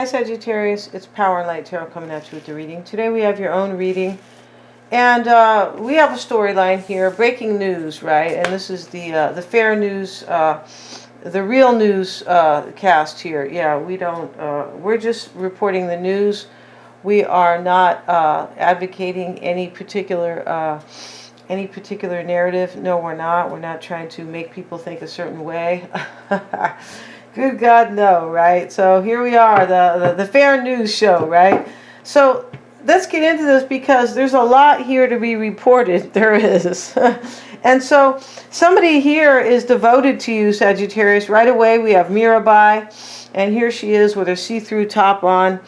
Hi Sagittarius, it's Power and Light Tarot coming at you with the reading. Today we have your own reading. And we have a storyline here, breaking news, right? And this is the fair news, the real news cast here. Yeah, we don't, we're just reporting the news. We are not advocating any particular narrative. No, we're not. We're not trying to make people think a certain way. Good God, no, right? So here we are, the fair news show, right? So let's get into this because there's a lot here to be reported. There is. And so somebody here is devoted to you, Sagittarius. Right away we have Mirabai, and here she is with her see-through top on.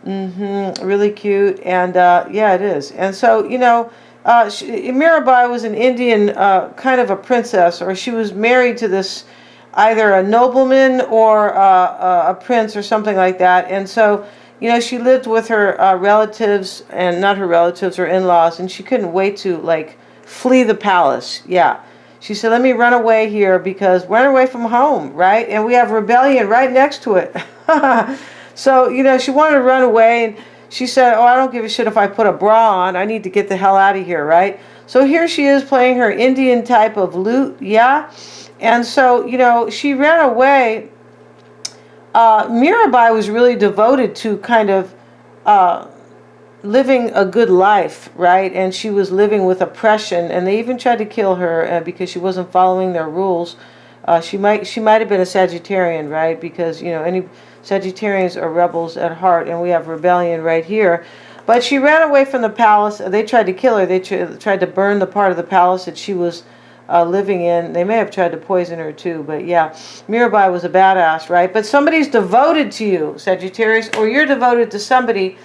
Really cute. And yeah, it is. And so, you know, Mirabai was an Indian kind of a princess, or she was married to this either a nobleman or a prince or something like that. And so, you know, she lived with her relatives, and not her relatives, her in-laws, and she couldn't wait to, like, flee the palace. Yeah. She said, let me run away here because run away from home, right? And we have rebellion right next to it. So, you know, she wanted to run away, and she said, oh, I don't give a shit if I put a bra on. I need to get the hell out of here, right? So here she is playing her Indian type of lute, yeah? And so, you know, she ran away. Mirabai was really devoted to kind of living a good life, right? And she was living with oppression, and they even tried to kill her because she wasn't following their rules. She might have been a Sagittarian, right? Because, you know, any Sagittarians are rebels at heart, and we have rebellion right here. But she ran away from the palace. They tried to kill her. They tried to burn the part of the palace that she was living in. They may have tried to poison her too, but yeah, Mirabai was a badass, right? But somebody's devoted to you, Sagittarius, or you're devoted to somebody,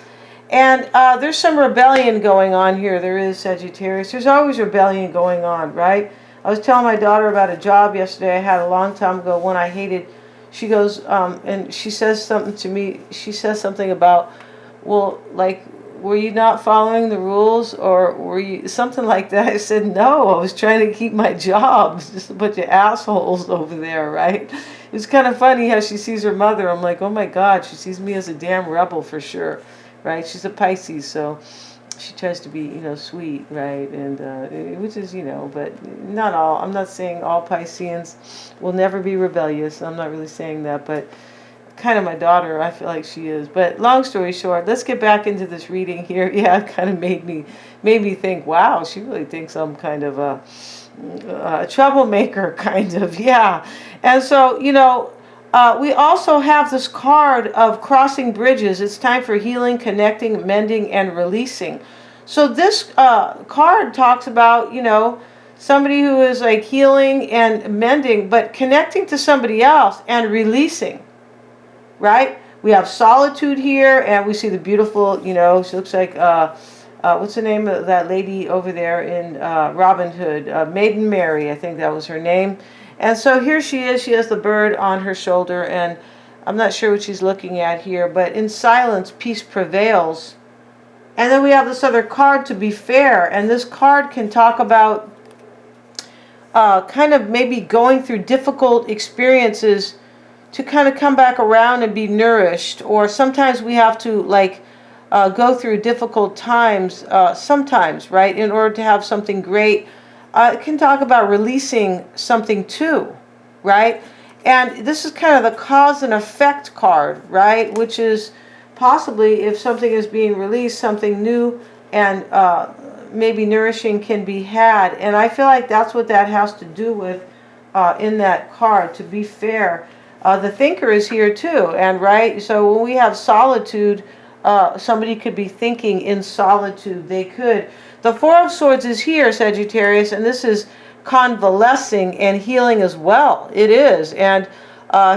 and there's some rebellion going on here. There is, Sagittarius. There's always rebellion going on, right? I was telling my daughter about a job yesterday I had a long time ago, one I hated. She goes, and she says something to me. She says something about, well, like, were you not following the rules, or were you something like that? I said, no, I was trying to keep my job. It's just a bunch of assholes over there, right? It's kind of funny how she sees her mother. I'm like, oh my God, she sees me as a damn rebel for sure, right? She's a Pisces, so she tries to be, you know, sweet, right? And which is, you know, but not all. I'm not saying all Pisceans will never be rebellious. I'm not really saying that, but kind of my daughter, I feel like she is. But long story short, let's get back into this reading here. Yeah, it kind of made me think, wow, she really thinks I'm kind of a troublemaker, kind of. Yeah. And so, you know, we also have this card of crossing bridges. It's time for healing, connecting, mending, and releasing. So this card talks about, you know, somebody who is like healing and mending, but connecting to somebody else and releasing. Right? We have solitude here, and we see the beautiful, you know, she looks like, what's the name of that lady over there in Robin Hood? Maiden Mary, I think that was her name. And so here she is. She has the bird on her shoulder, and I'm not sure what she's looking at here, but in silence, peace prevails. And then we have this other card, to be fair, and this card can talk about kind of maybe going through difficult experiences to kind of come back around and be nourished. Or sometimes we have to, like, go through difficult times sometimes, right, in order to have something great. It can talk about releasing something too, right? And this is kind of the cause and effect card, right, which is possibly, if something is being released, something new and maybe nourishing can be had. And I feel like that's what that has to do with in that card, to be fair. The thinker is here too, and right, so when we have solitude, somebody could be thinking in solitude. They could. The Four of Swords is here, Sagittarius, and this is convalescing and healing as well. It is. And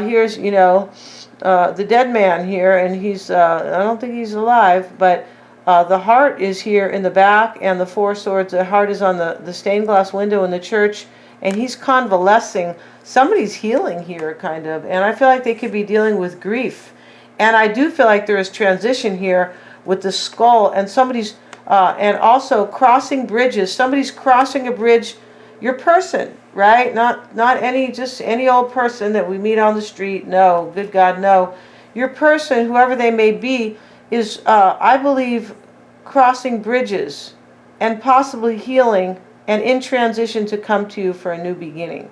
here's, you know, the dead man here, and he's, I don't think he's alive, but the heart is here in the back, and the Four Swords, the heart is on the stained glass window in the church, and he's convalescing. Somebody's healing here, kind of, and I feel like they could be dealing with grief. And I do feel like there is transition here with the skull, and somebody's, and also crossing bridges. Somebody's crossing a bridge, your person, right? Not just any old person that we meet on the street. No, good God, no. your person, whoever they may be, is, I believe, crossing bridges and possibly healing and in transition to come to you for a new beginning.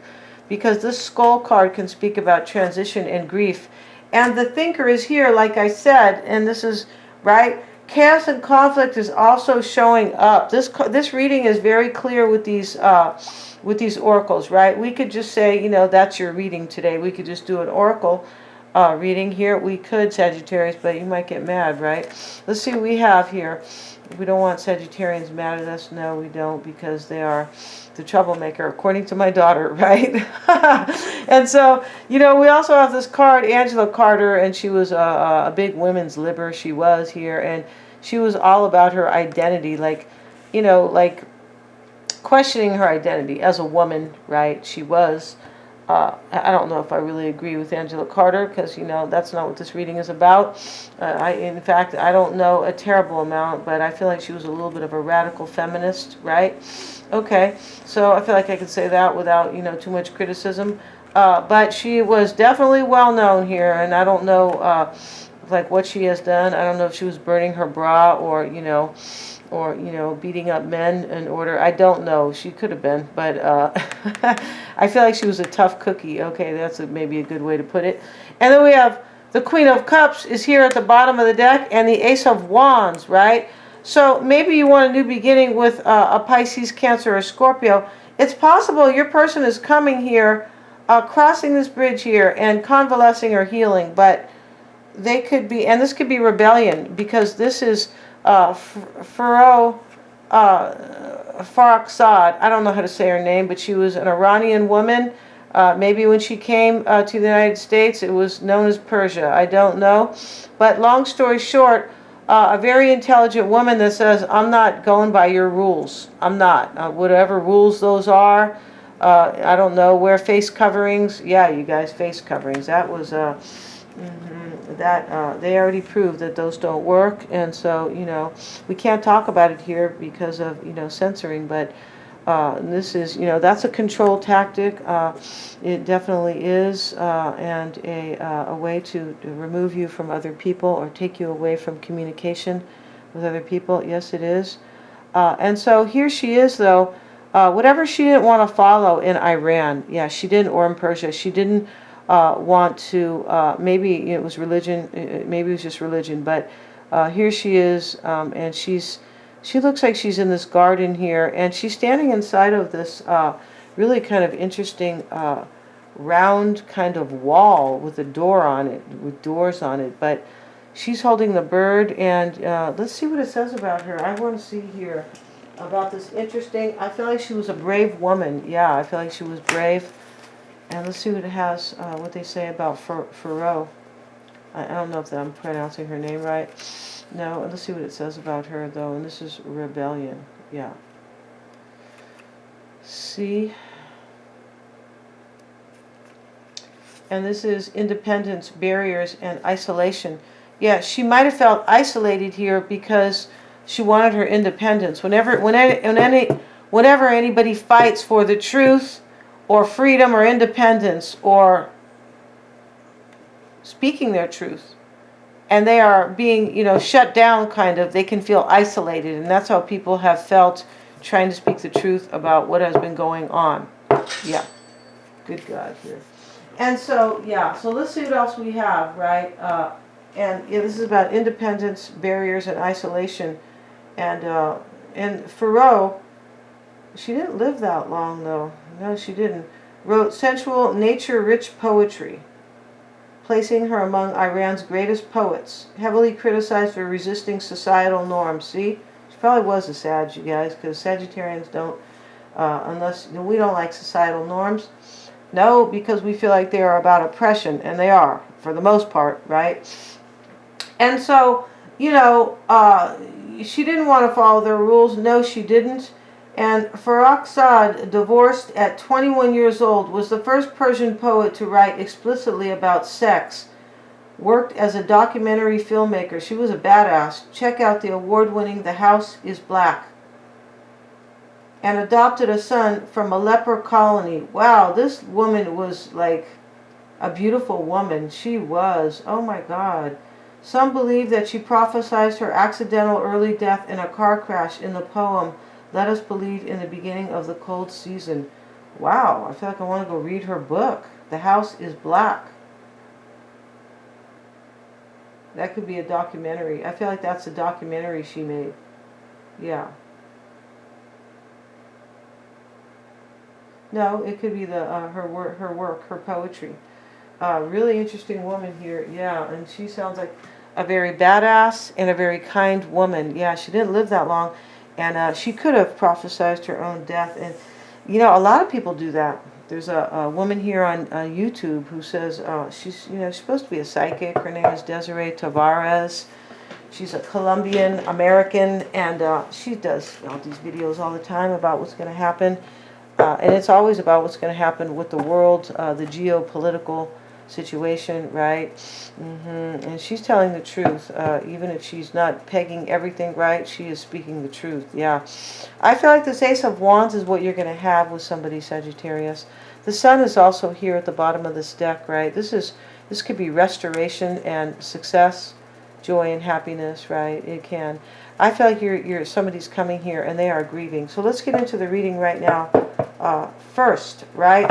Because this skull card can speak about transition and grief. And the thinker is here, like I said, and this is, right? Chaos and conflict is also showing up. This reading is very clear with these oracles, right? We could just say, you know, that's your reading today. We could just do an oracle reading here. We could, Sagittarius, but you might get mad, right? Let's see what we have here. We don't want Sagittarians mad at us. No, we don't, because they are the troublemaker, according to my daughter, right? And so, you know, we also have this card, Angela Carter, and she was a big women's libber. She was here, and she was all about her identity, like, you know, like questioning her identity as a woman, right? She was. I don't know if I really agree with Angela Carter, because, you know, that's not what this reading is about. In fact, I don't know a terrible amount, but I feel like she was a little bit of a radical feminist, right? Okay, so I feel like I could say that without, you know, too much criticism. But she was definitely well known here, and I don't know, like, what she has done. I don't know if she was burning her bra or, you know, beating up men in order. I don't know. She could have been, but I feel like she was a tough cookie. Okay, that's maybe a good way to put it. And then we have the Queen of Cups is here at the bottom of the deck, and the Ace of Wands, right? So maybe you want a new beginning with a Pisces, Cancer, or Scorpio. It's possible your person is coming here, crossing this bridge here, and convalescing or healing, but they could be, and this could be rebellion, because this is Faroukzad. I don't know how to say her name, but she was an Iranian woman. Maybe when she came to the United States, it was known as Persia. I don't know. But long story short, a very intelligent woman that says, I'm not going by your rules. I'm not. Whatever rules those are. I don't know. Wear face coverings. Yeah, you guys, face coverings. That was... they already proved that those don't work, and so, you know, we can't talk about it here because of, you know, censoring, but this is, you know, that's a control tactic. It definitely is, and a way to remove you from other people or take you away from communication with other people. Yes, it is. And so here she is, though. Whatever she didn't want to follow in Iran, yeah, she didn't, or in Persia, she didn't want to, maybe it was religion, maybe it was just religion, but here she is, and she looks like she's in this garden here, and she's standing inside of this really kind of interesting round kind of wall with a door on it, with doors on it, but she's holding the bird, and let's see what it says about her. I want to see here about this interesting, I feel like she was a brave woman. Yeah, I feel like she was brave. And let's see what it has, what they say about Faroukzad. I don't know if I'm pronouncing her name right. No, let's see what it says about her, though. And this is rebellion. Yeah. See? And this is independence, barriers, and isolation. Yeah, she might have felt isolated here because she wanted her independence. Whenever anybody fights for the truth, or freedom, or independence, or speaking their truth, and they are being, you know, shut down, kind of, they can feel isolated, and that's how people have felt trying to speak the truth about what has been going on. Yeah, good God here. And so, yeah, so let's see what else we have, right? And yeah, this is about independence, barriers, and isolation. And Faroukzad, she didn't live that long, though. No, she didn't. Wrote sensual, nature-rich poetry, placing her among Iran's greatest poets. Heavily criticized for resisting societal norms. See? She probably was a Sag, you guys, because Sagittarians don't, unless we don't like societal norms. No, because we feel like they are about oppression, and they are, for the most part, right? And so, you know, she didn't want to follow their rules. No, she didn't. And Faroukzad, divorced at 21 years old, was the first Persian poet to write explicitly about sex. Worked as a documentary filmmaker. She was a badass. Check out the award-winning The House is Black. And adopted a son from a leper colony. Wow, this woman was like, a beautiful woman. She was. Oh my God. Some believe that she prophesied her accidental early death in a car crash in the poem, Let Us Believe in the Beginning of the Cold Season. Wow, I feel like I want to go read her book. The House is Black. That could be a documentary. I feel like that's a documentary she made. Yeah. No, it could be the her work, her poetry. Really interesting woman here. Yeah, and she sounds like a very badass and a very kind woman. Yeah, she didn't live that long, and she could have prophesied her own death. And you know, a lot of people do that. There's a woman here on YouTube who says she's she's supposed to be a psychic. Her name is Desiree Tavares. She's a Colombian American, and she does all these videos all the time about what's going to happen. And it's always about what's going to happen with the world, the geopolitical situation, right? And she's telling the truth. Even if she's not pegging everything right, she is speaking the truth. Yeah. I feel like this Ace of Wands is what you're going to have with somebody, Sagittarius. The Sun is also here at the bottom of this deck, right? This could be restoration and success, joy and happiness, right? It can. I feel like somebody's coming here and they are grieving. So let's get into the reading right now. First, right?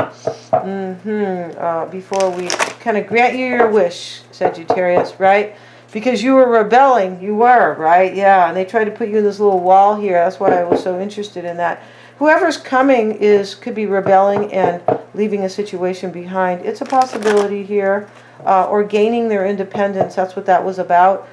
Before we kind of grant you your wish, Sagittarius, right? Because you were rebelling, you were, right? Yeah, and they tried to put you in this little wall here. That's why I was so interested in that. Whoever's coming could be rebelling and leaving a situation behind. It's a possibility here, or gaining their independence. That's what that was about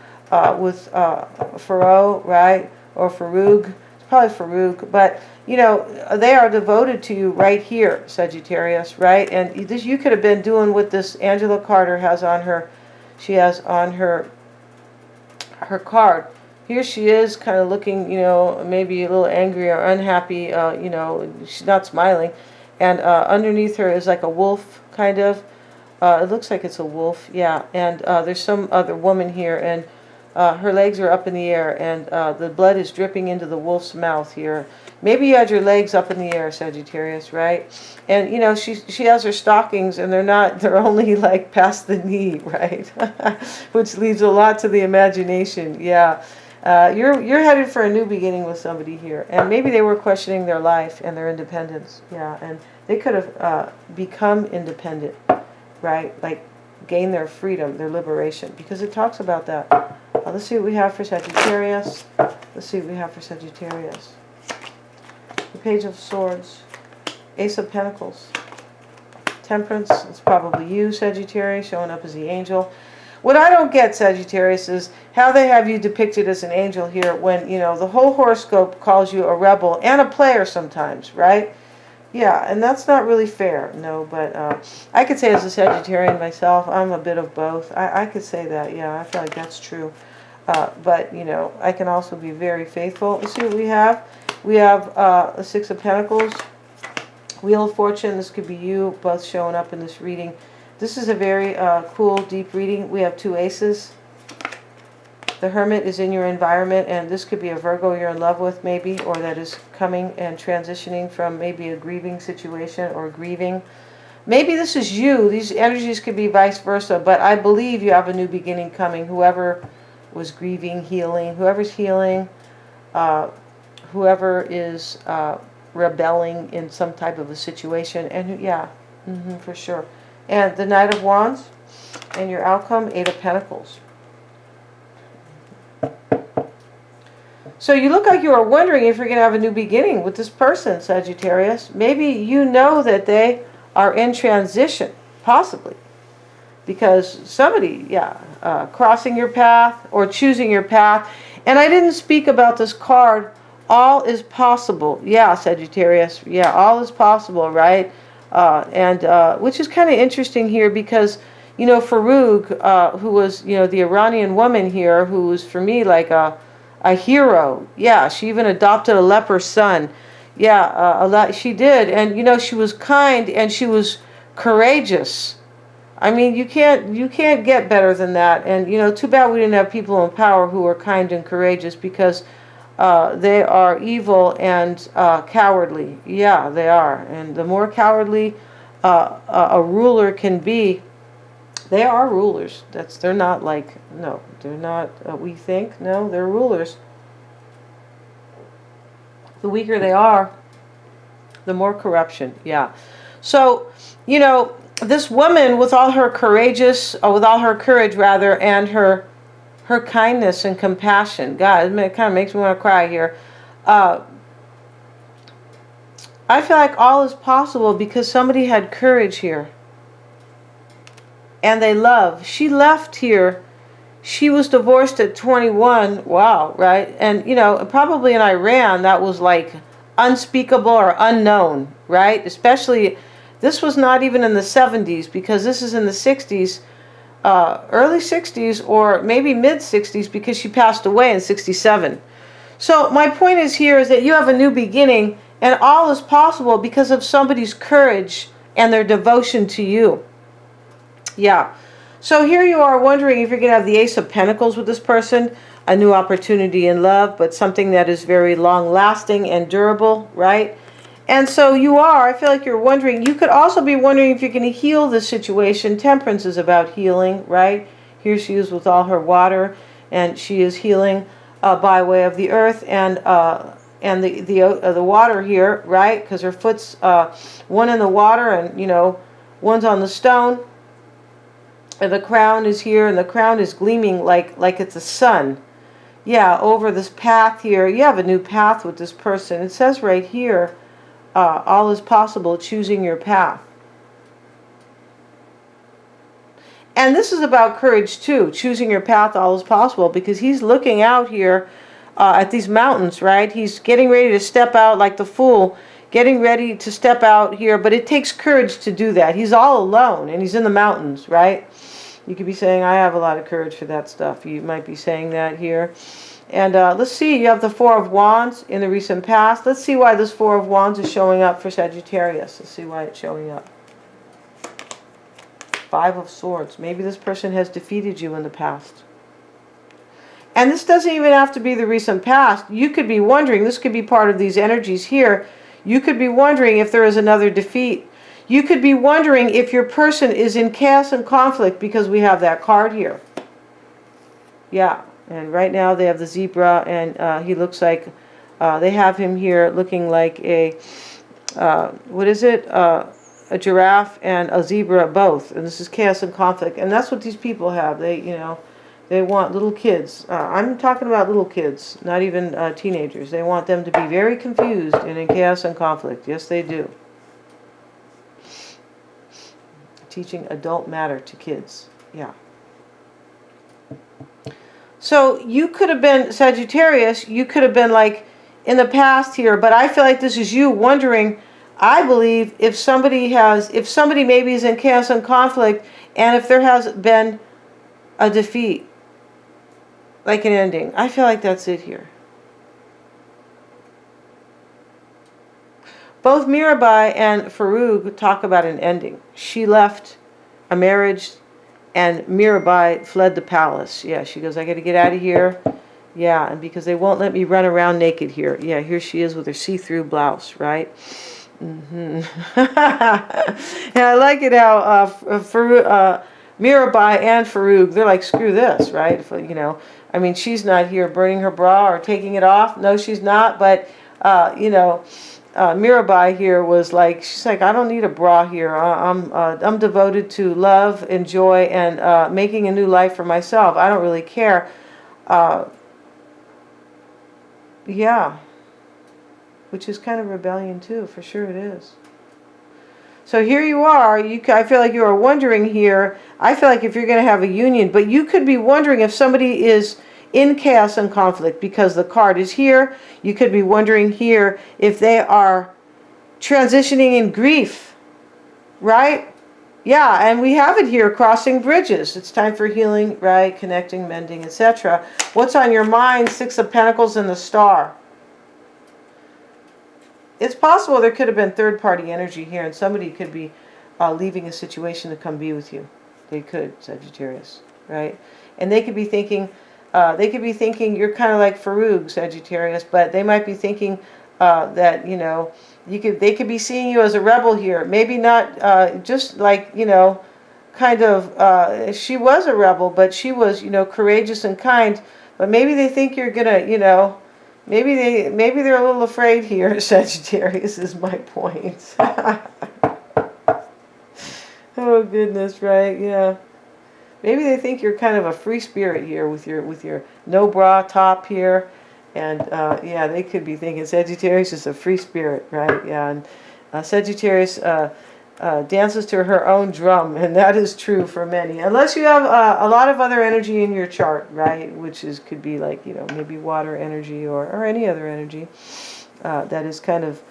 with Farouk, right? Or Farouk. It's probably Farouk, but you know, they are devoted to you right here, Sagittarius, right? And this, you could have been doing what this Angela Carter has on her. She has on her card. Here she is, kind of looking, you know, maybe a little angry or unhappy. You know, she's not smiling. And underneath her is like a wolf, kind of. It looks like it's a wolf, yeah. And there's some other woman here, and her legs are up in the air, and the blood is dripping into the wolf's mouth here. Maybe you had your legs up in the air, Sagittarius, right? And you know, she has her stockings, and they're only like past the knee, right? Which leaves a lot to the imagination. Yeah, you're headed for a new beginning with somebody here, and maybe they were questioning their life and their independence. Yeah, and they could have become independent, right? Like gain their freedom, their liberation, because it talks about that. Let's see what we have for Sagittarius. Let's see what we have for Sagittarius. The Page of Swords, Ace of Pentacles, Temperance. It's probably you, Sagittarius, showing up as the angel. What I don't get, Sagittarius, is how they have you depicted as an angel here when, you know, the whole horoscope calls you a rebel and a player sometimes, right? Yeah, and that's not really fair, no, but I could say as a Sagittarian myself, I'm a bit of both. I could say that, yeah, I feel like that's true. But, you know, I can also be very faithful. Let's see what we have. We have the Six of Pentacles, Wheel of Fortune. This could be you, both showing up in this reading. This is a very cool, deep reading. We have two aces. The Hermit is in your environment, and this could be a Virgo you're in love with, maybe, or that is coming and transitioning from maybe a grieving situation or grieving. Maybe this is you. These energies could be vice versa, but I believe you have a new beginning coming. Whoever was grieving, healing, whoever's healing, whoever is rebelling in some type of a situation, and yeah, for sure. And the Knight of Wands, and your outcome, Eight of Pentacles. So you look like you are wondering if you're going to have a new beginning with this person, Sagittarius. Maybe you know that they are in transition, possibly. Because somebody, crossing your path or choosing your path. And I didn't speak about this card. All is possible. Yeah, Sagittarius. Yeah, all is possible, right? Which is kind of interesting here because, you know, Farouk, who was, you know, the Iranian woman here, who was for me like a hero. Yeah, she even adopted a leper son. Yeah, she did. And, you know, she was kind and she was courageous. I mean, you can't get better than that. And, you know, too bad we didn't have people in power who were kind and courageous because they are evil and cowardly. Yeah, they are. And the more cowardly a ruler can be, They are rulers. They're not like, no, they're not, we think, no, they're rulers. The weaker they are, the more corruption, yeah. So, you know, this woman with all her with all her courage rather, and her kindness and compassion, God, it kind of makes me want to cry here. I feel like all is possible because somebody had courage here. And they love. She left here. She was divorced at 21. Wow, right? And, you know, probably in Iran, that was like unspeakable or unknown, right? Especially, this was not even in the 70s, because this is in the 60s, early 60s, or maybe mid 60s, because she passed away in 67. So my point is here is that you have a new beginning, and all is possible because of somebody's courage and their devotion to you. Yeah. So here you are wondering if you're going to have the Ace of Pentacles with this person, a new opportunity in love, but something that is very long-lasting and durable, right? And so I feel like you're wondering, you could also be wondering if you're going to heal this situation. Temperance is about healing, right? Here she is with all her water, and she is healing by way of the earth and the water here, right? Because her foot's one in the water, and, you know, one's on the stone. And the crown is here, and the crown is gleaming like it's a sun. Yeah, over this path here. You have a new path with this person. It says right here, all is possible, choosing your path. And this is about courage too, choosing your path, all is possible, because he's looking out here at these mountains, right? He's getting ready to step out like the fool, getting ready to step out here, but it takes courage to do that. He's all alone, and he's in the mountains, right? You could be saying, I have a lot of courage for that stuff. You might be saying that here. And let's see, you have the Four of Wands in the recent past. Let's see why this Four of Wands is showing up for Sagittarius. Let's see why it's showing up. Five of Swords. Maybe this person has defeated you in the past. And this doesn't even have to be the recent past. You could be wondering, this could be part of these energies here. You could be wondering if there is another defeat. You could be wondering if your person is in chaos and conflict, because we have that card here. Yeah, and right now they have the zebra, and he looks like, they have him here looking like a, what is it? A giraffe and a zebra both. And this is chaos and conflict. And that's what these people have. They, you know, they want little kids. I'm talking about little kids, not even teenagers. They want them to be very confused and in chaos and conflict. Yes, they do. Teaching adult matter to kids. Yeah. So you could have been Sagittarius. You could have been like in the past here, but I feel like this is you wondering, I believe, if somebody maybe is in chaos and conflict, and if there has been a defeat, like an ending. I feel like that's it here. Both Mirabai and Farouk talk about an ending. She left a marriage, and Mirabai fled the palace. Yeah, she goes, I got to get out of here. Yeah, and because they won't let me run around naked here. Yeah, here she is with her see-through blouse, right? And I like it how Mirabai and Farouk, they're like, screw this, right? You know, I mean, she's not here burning her bra or taking it off. No, she's not. But, you know, Mirabai here was like, she's like, I don't need a bra here. I'm devoted to love and joy and making a new life for myself. I don't really care. Yeah. Which is kind of rebellion too, for sure it is. So here you are. I feel like you are wondering here. I feel like if you're going to have a union, but you could be wondering if somebody is in chaos and conflict, because the card is here. You could be wondering here if they are transitioning in grief, right? Yeah, and we have it here, crossing bridges. It's time for healing, right? Connecting, mending, etc. What's on your mind? Six of Pentacles and the Star. It's possible there could have been third-party energy here, and somebody could be leaving a situation to come be with you. They could, Sagittarius, right? And they could be thinking, you're kind of like Farouk, Sagittarius, but they might be thinking that, you know, they could be seeing you as a rebel here. Maybe not just like, you know, kind of, she was a rebel, but she was, courageous and kind. But maybe they think you're gonna, maybe they're a little afraid here. Sagittarius is my point. Oh goodness, right? Yeah. Maybe they think you're kind of a free spirit here with your no bra top here, and yeah, they could be thinking Sagittarius is a free spirit, right? Yeah, and Sagittarius dances to her own drum, and that is true for many, unless you have a lot of other energy in your chart, right? Which could be like maybe water energy or any other energy that is kind of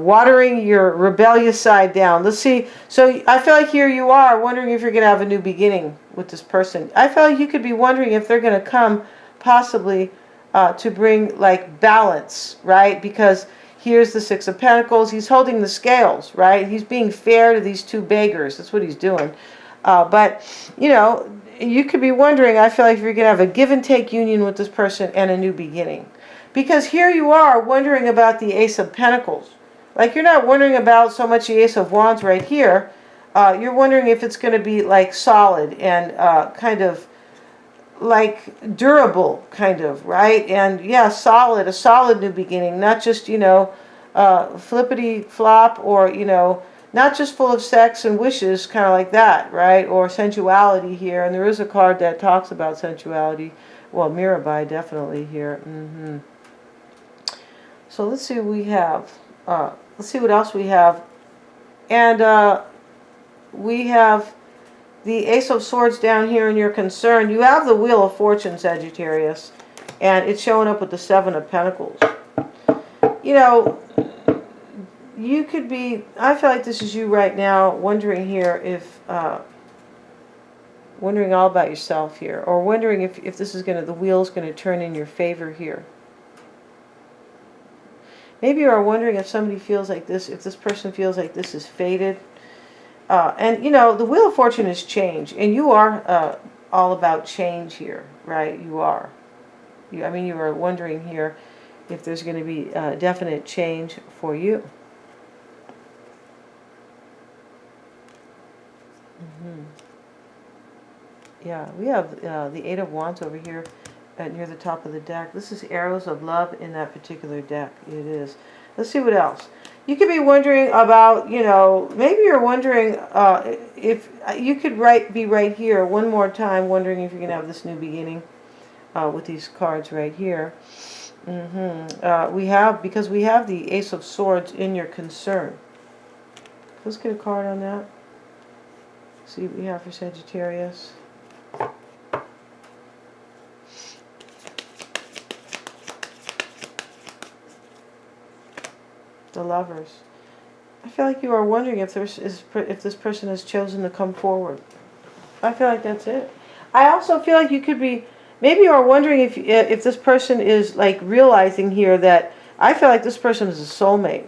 watering your rebellious side down. Let's see. So I feel like here you are wondering if you're going to have a new beginning with this person. I feel like you could be wondering if they're going to come possibly to bring like balance, right? Because here's the Six of Pentacles. He's holding the scales, right? He's being fair to these two beggars. That's what he's doing. But, you could be wondering, I feel like if you're going to have a give and take union with this person and a new beginning. Because here you are wondering about the Ace of Pentacles. Like you're not wondering about so much the Ace of Wands right here. You're wondering if it's going to be like solid and kind of like durable, kind of, right? And yeah, solid, a solid new beginning. Not just, flippity flop or, not just full of sex and wishes, kind of like that, right? Or sensuality here. And there is a card that talks about sensuality. Well, Mirabai definitely here. So let's see what we have. Let's see what else we have. And we have the Ace of Swords down here in your concern. You have the Wheel of Fortune, Sagittarius. And it's showing up with the Seven of Pentacles. You could be, I feel like this is you right now, wondering here if, wondering all about yourself here. Or wondering if this is going to, the wheel's going to turn in your favor here. Maybe you are wondering if somebody feels like this, if this person feels like this is fated. And, the Wheel of Fortune is change. And you are all about change here, right? You are. You are wondering here if there's going to be definite change for you. Yeah, we have the Eight of Wands over here near the top of the deck. This is Arrows of Love in that particular deck. It is. Let's see what else. You could be wondering about, maybe you're wondering if you could be right here one more time, wondering if you're going to have this new beginning with these cards right here. Because we have the Ace of Swords in your concern. Let's get a card on that. See what we have for Sagittarius. The Lovers. I feel like you are wondering if this person has chosen to come forward. I feel like that's it. I also feel like you could be, maybe you are wondering if this person is like realizing here that I feel like this person is a soulmate.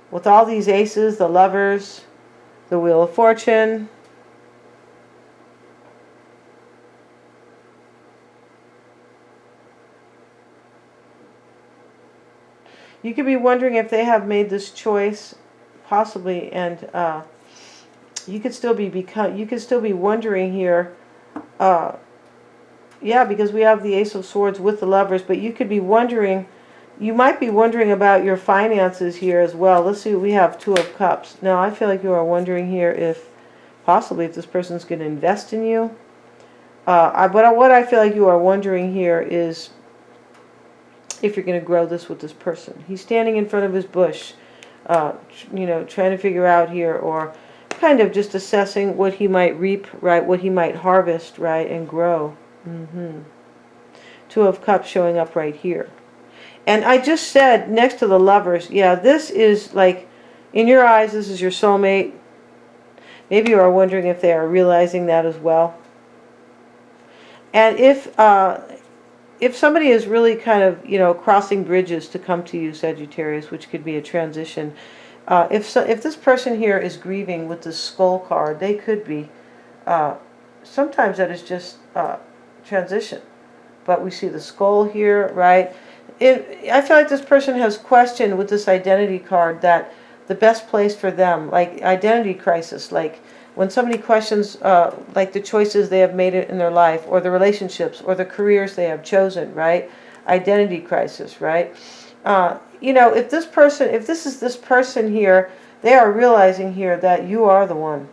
With all these aces, the Lovers, the Wheel of Fortune. You could be wondering if they have made this choice, possibly, and you could still be wondering here. Yeah, because we have the Ace of Swords with the Lovers, but you could be wondering. You might be wondering about your finances here as well. Let's see, we have Two of Cups. Now, I feel like you are wondering here if, possibly, if this person's going to invest in you. But what I feel like you are wondering here is if you're going to grow this with this person. He's standing in front of his bush, trying to figure out here, or kind of just assessing what he might reap, right, what he might harvest, right, and grow. Two of Cups showing up right here. And I just said, next to the Lovers, yeah, this is like, in your eyes, this is your soulmate. Maybe you are wondering if they are realizing that as well. And if somebody is really kind of, crossing bridges to come to you, Sagittarius, which could be a transition, if this person here is grieving with the Skull card, they could be. Sometimes that is just transition. But we see the Skull here, right? I feel like this person has questioned with this identity card that the best place for them, like identity crisis, like when somebody questions like the choices they have made in their life, or the relationships, or the careers they have chosen, right? Identity crisis, right? You know, if this is this person here, they are realizing here that you are the one,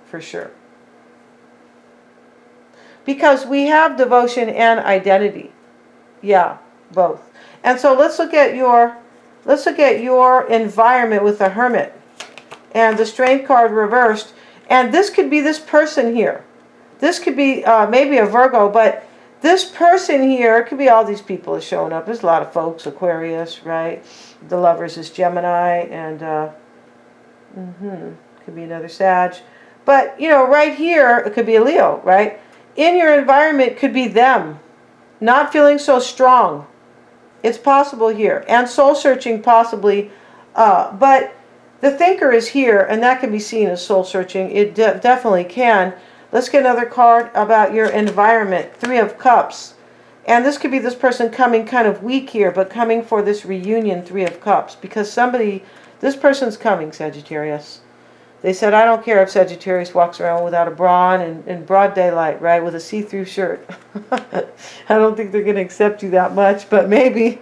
for sure. Because we have devotion and identity. Yeah, both. And so let's look at your environment with the Hermit and the Strength card reversed. And this could be this person here. This could be maybe a Virgo, but this person here, it could be all these people are showing up. There's a lot of folks, Aquarius, right? The Lovers is Gemini, and could be another Sag. But, you know, right here, it could be a Leo, right? In your environment could be them, not feeling so strong. It's possible here. And soul searching possibly. But the Thinker is here, and that can be seen as soul searching. It definitely can. Let's get another card about your environment. Three of Cups. And this could be this person coming kind of weak here, but coming for this reunion, Three of Cups. Because this person's coming, Sagittarius. They said, I don't care if Sagittarius walks around without a bra on in broad daylight, right, with a see-through shirt. I don't think they're going to accept you that much, but maybe.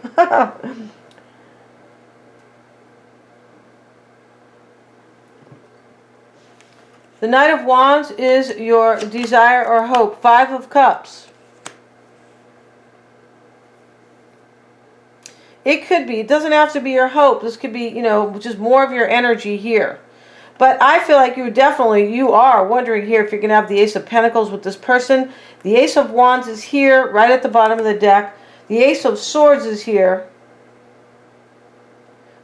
The Knight of Wands is your desire or hope. Five of Cups. It could be. It doesn't have to be your hope. This could be, you know, just more of your energy here. But I feel like you are wondering here if you're going to have the Ace of Pentacles with this person. The Ace of Wands is here, right at the bottom of the deck. The Ace of Swords is here.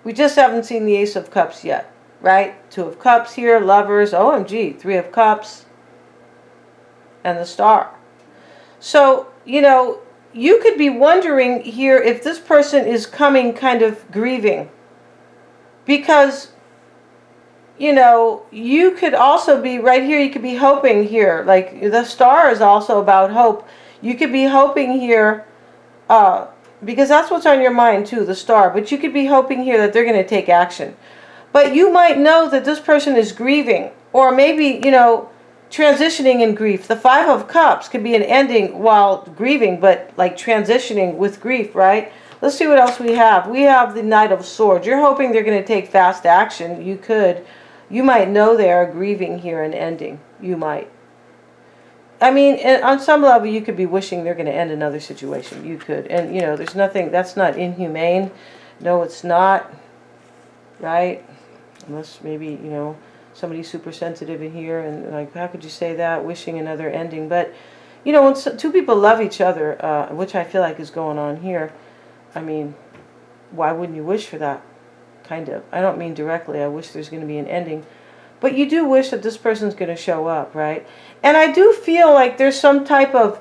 We just haven't seen the Ace of Cups yet, right? Two of Cups here, Lovers, OMG, Three of Cups, and the Star. So, you know, you could be wondering here if this person is coming kind of grieving. Because, you know, you could also be right here, you could be hoping here. Like the Star is also about hope. You could be hoping here, because that's what's on your mind too, the Star. But you could be hoping here that they're going to take action. But you might know that this person is grieving, or maybe, you know, transitioning in grief. The Five of Cups could be an ending while grieving, but like transitioning with grief, right? Let's see what else we have. We have the Knight of Swords. You're hoping they're going to take fast action. You might know they are grieving here and ending. You might. I mean, on some level, you could be wishing they're going to end another situation. You could. And, you know, there's nothing, that's not inhumane. No, it's not. Right? Unless maybe, you know, somebody's super sensitive in here and like, how could you say that? Wishing another ending. But, you know, when two people love each other, which I feel like is going on here, I mean, why wouldn't you wish for that? Kind of. I don't mean directly, I wish there's going to be an ending. But you do wish that this person's going to show up, right? And I do feel like there's some type of,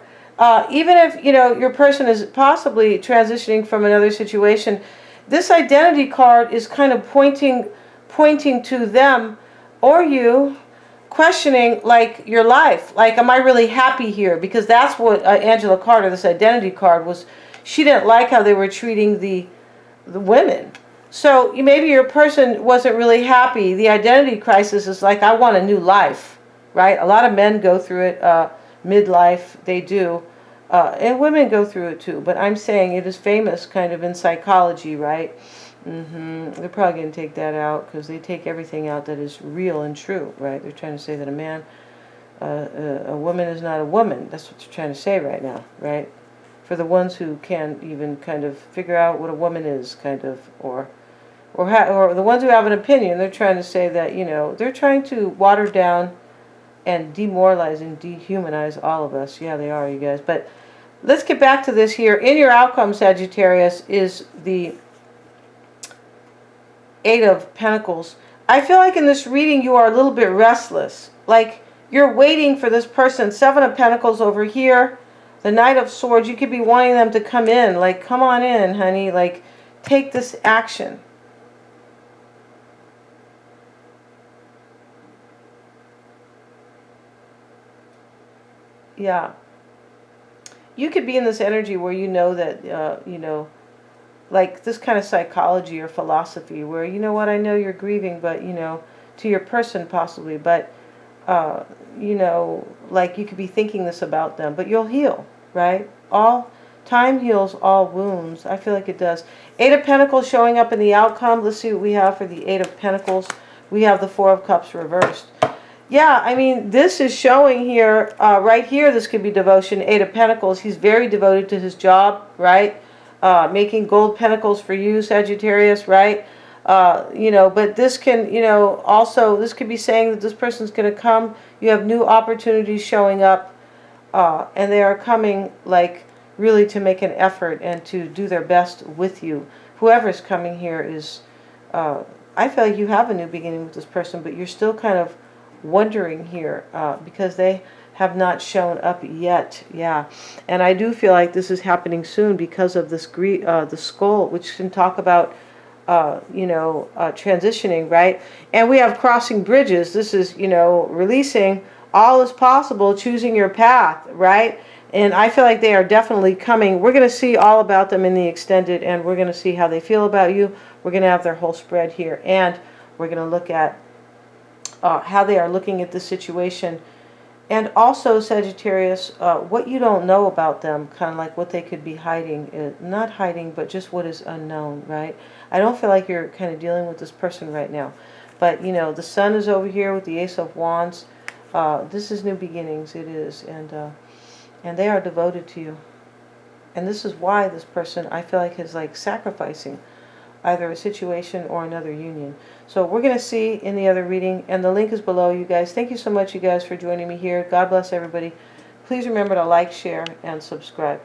even if, you know, your person is possibly transitioning from another situation, this identity card is kind of pointing to them or you questioning like your life. Like, am I really happy here? Because that's what Angela Carter, this identity card, was. She didn't like how they were treating the women. So maybe your person wasn't really happy. The identity crisis is like, I want a new life, right? A lot of men go through it, midlife, they do. And women go through it too. But I'm saying it is famous kind of in psychology, right? They're probably going to take that out because they take everything out that is real and true, right? They're trying to say that a woman is not a woman. That's what they're trying to say right now, right? For the ones who can even kind of figure out what a woman is, kind of, or the ones who have an opinion, they're trying to say that, you know, they're trying to water down and demoralize and dehumanize all of us. Yeah, they are, you guys. But let's get back to this here. In your outcome, Sagittarius, is the Eight of Pentacles. I feel like in this reading you are a little bit restless. Like you're waiting for this person. Seven of Pentacles over here. The Knight of Swords, you could be wanting them to come in. Like, come on in, honey. Like, take this action. Yeah. You could be in this energy where you know that, you know, like this kind of psychology or philosophy where, you know what, I know you're grieving, but, you know, to your person possibly, but, you know, like you could be thinking this about them, but you'll heal, right? All time heals all wounds. I feel like it does. Eight of Pentacles showing up in the outcome. Let's see what we have for the Eight of Pentacles. We have the Four of Cups reversed. Yeah, I mean, this is showing here, right here, this could be devotion. Eight of Pentacles. He's very devoted to his job, right? Making gold pentacles for you, Sagittarius, right? You know, but this can, you know, also, this could be saying that this person's going to come. You have new opportunities showing up, and they are coming, like, really to make an effort and to do their best with you. Whoever's coming here is, I feel like you have a new beginning with this person, but you're still kind of wondering here because they have not shown up yet. Yeah, and I do feel like this is happening soon because of this the skull, which can talk about you know, transitioning, right? And we have crossing bridges. This is, you know, releasing. All is possible, choosing your path, right? And I feel like they are definitely coming. We're going to see all about them in the extended, and we're going to see how they feel about you. We're going to have their whole spread here, and we're going to look at how they are looking at the situation. And also, Sagittarius, what you don't know about them, kind of like what they could be hiding, not hiding, but just what is unknown, right? I don't feel like you're kind of dealing with this person right now. But, you know, the Sun is over here with the Ace of Wands. This is new beginnings, it is. And they are devoted to you. And this is why this person, I feel like, is like sacrificing either a situation or another union. So we're going to see in the other reading, and the link is below, you guys. Thank you so much, you guys, for joining me here. God bless everybody. Please remember to like, share, and subscribe.